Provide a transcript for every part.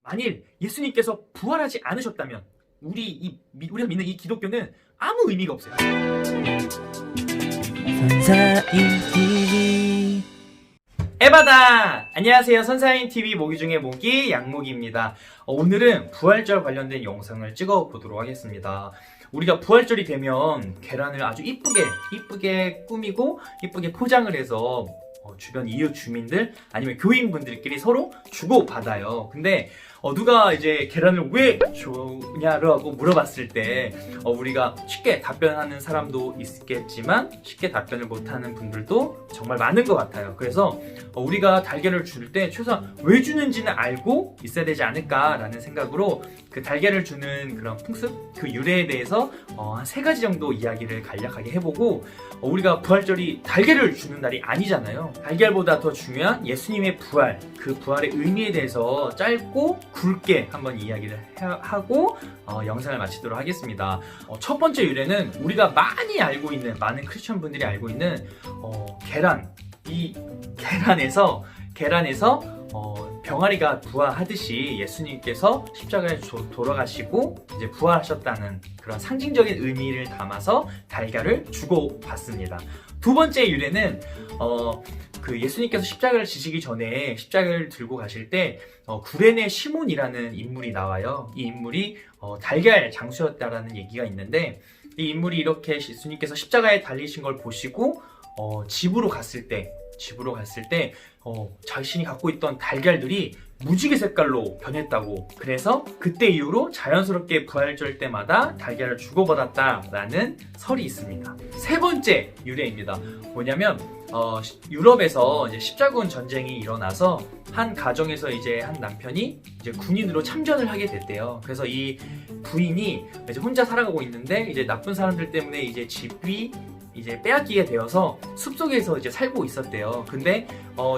만일 예수님께서 부활하지 않으셨다면 우리가 믿는 이 기독교는 아무 의미가 없어요. 선사인 TV. 에바다! 안녕하세요. 선사인 TV 모기 중에 모기 양모기입니다. 오늘은 부활절 관련된 영상을 찍어 보도록 하겠습니다. 우리가 부활절이 되면 계란을 아주 이쁘게 꾸미고 이쁘게 포장을 해서 주변 이웃 주민들 아니면 교인분들끼리 서로 주고받아요. 근데 누가 이제 계란을 왜 주냐라고 물어봤을 때 우리가 쉽게 답변하는 사람도 있겠지만 쉽게 답변을 못하는 분들도 정말 많은 것 같아요. 그래서 우리가 달걀을 줄 때 최소한 왜 주는지는 알고 있어야 되지 않을까라는 생각으로 그 달걀을 주는 그런 풍습, 그 유래에 대해서 한 3가지 정도 이야기를 간략하게 해보고 우리가 부활절이 달걀을 주는 날이 아니잖아요. 달걀보다 더 중요한 예수님의 부활, 그 부활의 의미에 대해서 짧고 굵게 한번 이야기를 하고 영상을 마치도록 하겠습니다. 첫 번째 유래는 우리가 많이 알고 있는, 많은 크리스천 분들이 알고 있는 계란. 이 계란에서 병아리가 부화하듯이 예수님께서 십자가에 돌아가시고 이제 부활하셨다는 그런 상징적인 의미를 담아서 달걀을 주고받습니다. 두 번째 유래는 그 예수님께서 십자가를 지시기 전에 십자가를 들고 가실 때 구레네 시몬이라는 인물이 나와요. 이 인물이 달걀 장수였다라는 얘기가 있는데 이 인물이 이렇게 예수님께서 십자가에 달리신 걸 보시고 집으로 갔을 때 자신이 갖고 있던 달걀들이 무지개 색깔로 변했다고, 그래서 그때 이후로 자연스럽게 부활절 때마다 달걀을 주고받았다라는 설이 있습니다. 세 번째 유래입니다. 뭐냐면 유럽에서 이제 십자군 전쟁이 일어나서 한 가정에서 이제 한 남편이 이제 군인으로 참전을 하게 됐대요. 그래서 이 부인이 이제 혼자 살아가고 있는데 이제 나쁜 사람들 때문에 이제 집이 이제 빼앗기게 되어서 숲속에서 이제 살고 있었대요. 근데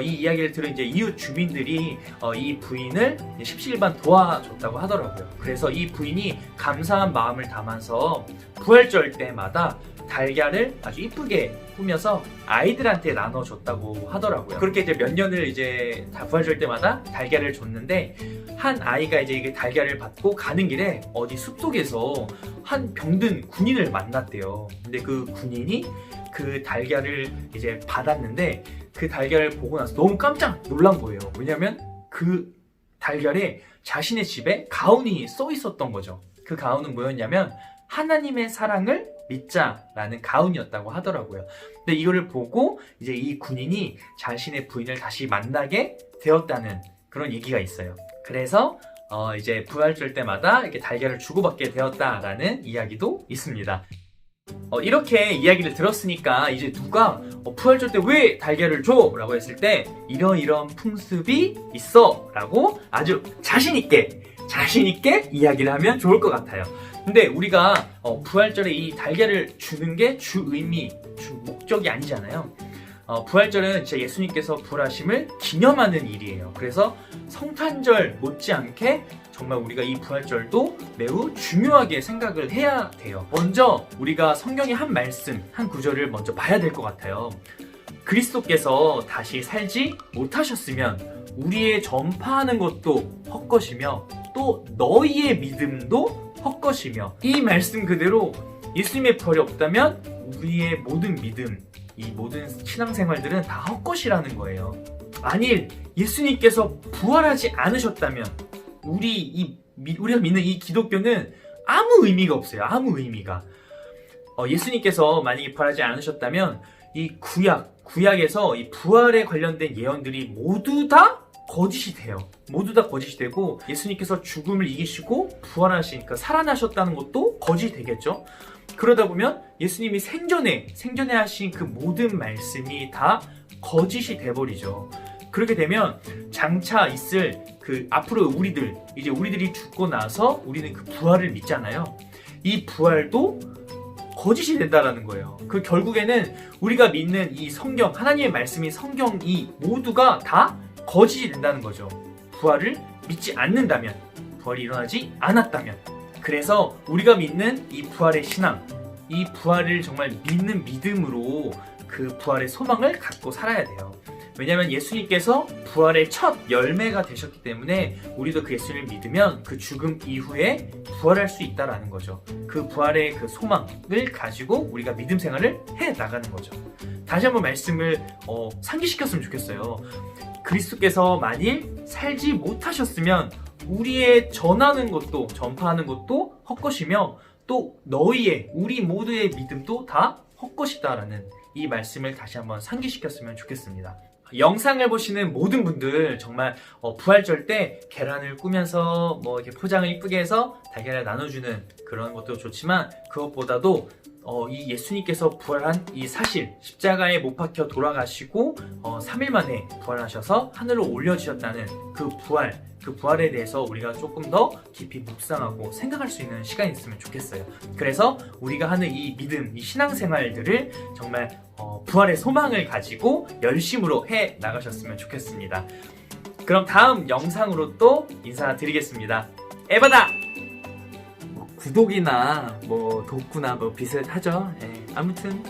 이 이야기를 들은 이제 이웃 주민들이 이 부인을 십시일반 도와줬다고 하더라고요. 그래서 이 부인이 감사한 마음을 담아서 부활절 때마다 달걀을 아주 이쁘게 꾸며서 아이들한테 나눠줬다고 하더라고요. 그렇게 이제 몇 년을 이제 다 부활절 때마다 달걀을 줬는데 한 아이가 이제 이게 달걀을 받고 가는 길에 어디 숲속에서 한 병든 군인을 만났대요. 근데 그 군인이 그 달걀을 이제 받았는데 그 달걀을 보고 나서 너무 깜짝 놀란 거예요. 왜냐면 그 달걀에 자신의 집에 가훈이 써 있었던 거죠. 그 가훈은 뭐였냐면 하나님의 사랑을 믿자라는 가훈이었다고 하더라고요. 근데 이거를 보고 이제 이 군인이 자신의 부인을 다시 만나게 되었다는 그런 얘기가 있어요. 그래서 이제 부활절 때마다 이렇게 달걀을 주고받게 되었다라는 이야기도 있습니다. 이렇게 이야기를 들었으니까 이제 누가 부활절 때 왜 달걀을 줘? 라고 했을 때 이런 풍습이 있어 라고 아주 자신있게 이야기를 하면 좋을 것 같아요. 근데 우리가 부활절에 이 달걀을 주는 게 주 의미, 주 목적이 아니잖아요. 부활절은 진짜 예수님께서 부활하심을 기념하는 일이에요. 그래서 성탄절 못지않게 정말 우리가 이 부활절도 매우 중요하게 생각을 해야 돼요. 먼저 우리가 성경의 한 말씀, 한 구절을 먼저 봐야 될 것 같아요. 그리스도께서 다시 살지 못하셨으면 우리의 전파하는 것도 헛것이며 또 너희의 믿음도 헛것이며, 이 말씀 그대로 예수님의 부활이 없다면 우리의 모든 믿음, 이 모든 신앙생활들은 다 헛것이라는 거예요. 만일 예수님께서 부활하지 않으셨다면 우리가 믿는 이 기독교는 아무 의미가 없어요. 아무 의미가. 예수님께서 만약에 부활하지 않으셨다면 이 구약에서 이 부활에 관련된 예언들이 모두 다 거짓이 돼요. 모두 다 거짓이 되고 예수님께서 죽음을 이기시고 부활하시니까 살아나셨다는 것도 거짓이 되겠죠. 그러다 보면 예수님이 생전에 하신 그 모든 말씀이 다 거짓이 돼버리죠. 그렇게 되면 장차 있을 그 앞으로 우리들이 죽고 나서 우리는 그 부활을 믿잖아요. 이 부활도 거짓이 된다라는 거예요. 그 결국에는 우리가 믿는 이 성경, 하나님의 말씀인 성경이 모두가 다 거짓이 된다는 거죠. 부활을 믿지 않는다면, 부활이 일어나지 않았다면. 그래서 우리가 믿는 이 부활의 신앙, 이 부활을 정말 믿는 믿음으로 그 부활의 소망을 갖고 살아야 돼요. 왜냐하면 예수님께서 부활의 첫 열매가 되셨기 때문에 우리도 그 예수님을 믿으면 그 죽음 이후에 부활할 수 있다라는 거죠. 그 부활의 그 소망을 가지고 우리가 믿음 생활을 해 나가는 거죠. 다시 한번 말씀을 상기시켰으면 좋겠어요. 그리스도께서 만일 살지 못하셨으면 우리의 전하는 것도 전파하는 것도 헛것이며 또 너희의 우리 모두의 믿음도 다 헛것이다라는 이 말씀을 다시 한번 상기시켰으면 좋겠습니다. 영상을 보시는 모든 분들 정말 부활절 때 계란을 꾸면서 뭐 이렇게 포장을 이쁘게 해서 달걀을 나눠주는 그런 것도 좋지만 그것보다도 이 예수님께서 부활한 이 사실, 십자가에 못 박혀 돌아가시고 3일 만에 부활하셔서 하늘로 올려지셨다는 그 부활에 대해서 우리가 조금 더 깊이 묵상하고 생각할 수 있는 시간이 있으면 좋겠어요. 그래서 우리가 하는 이 믿음, 이 신앙생활들을 정말 부활의 소망을 가지고 열심으로 해 나가셨으면 좋겠습니다. 그럼 다음 영상으로 또 인사드리겠습니다. 에바다! 구독이나 뭐 독구나 뭐 비슷하죠. 아무튼